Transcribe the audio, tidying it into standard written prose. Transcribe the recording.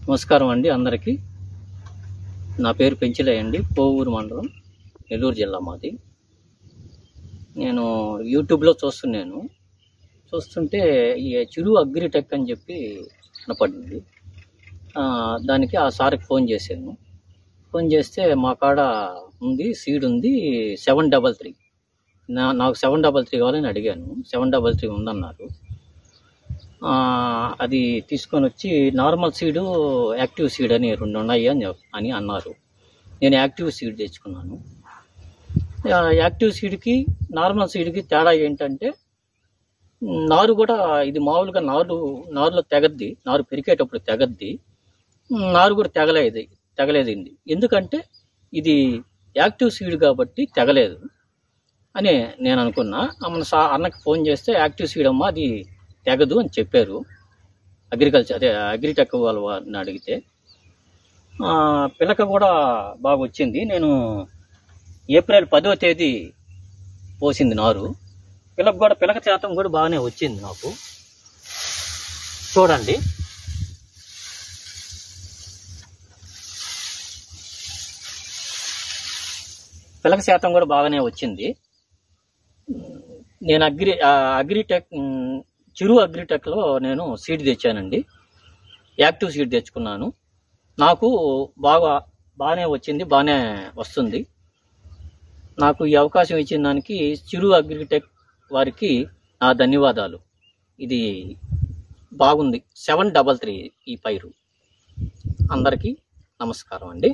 నమస్కారం అండి అందరికీ. నా పేరు పెంచిలయ్య అండి, కోవూరు మండలం, నెల్లూరు జిల్లా మాది. నేను యూట్యూబ్లో చూస్తుంటే ఈ చిరు అగ్రిటెక్ అని చెప్పి కనపడింది. దానికి ఆ సార్కి ఫోన్ చేశాను. ఫోన్ చేస్తే మా కాడ ఉంది, సీడ్ ఉంది 733. నాకు 733 కావాలని అడిగాను. 733 ఉందన్నారు. అది తీసుకొని వచ్చి నార్మల్ సీడు, యాక్టివ్ సీడ్ అని 2 ఉన్నాయి అని అన్నారు. నేను యాక్టివ్ సీడ్ తెచ్చుకున్నాను. యాక్టివ్ సీడ్కి నార్మల్ సీడ్కి తేడా ఏంటంటే, నారు కూడా ఇది మామూలుగా నారులో తెగద్ది, నారు పెరికేటప్పుడు తెగద్ది, నారు కూడా తెగలేదండి. ఎందుకంటే ఇది యాక్టివ్ సీడ్ కాబట్టి తెగలేదు అని నేను అనుకున్నా. అన్నకి ఫోన్ చేస్తే యాక్టివ్ సీడ్ అమ్మా అది తెగదు అని చెప్పారు. అగ్రిటెక్ వాళ్ళని అడిగితే పిలక కూడా బాగా వచ్చింది. నేను ఏప్రిల్ 10వ తేదీ పోసింది నారు. పిలక శాతం కూడా బాగానే వచ్చింది నాకు. చూడండి, పిలక శాతం కూడా బాగానే వచ్చింది. నేను చిరు అగ్రిటెక్లో నేను సీడ్ తెచ్చానండి, యాక్టివ్ సీడ్ తెచ్చుకున్నాను. నాకు బాగానే వచ్చింది, బాగానే వస్తుంది. నాకు ఈ అవకాశం ఇచ్చిన దానికి చిరు అగ్రిటెక్ వారికి నా ధన్యవాదాలు. ఇది బాగుంది 733 ఈ పైరు. అందరికీ నమస్కారం అండి.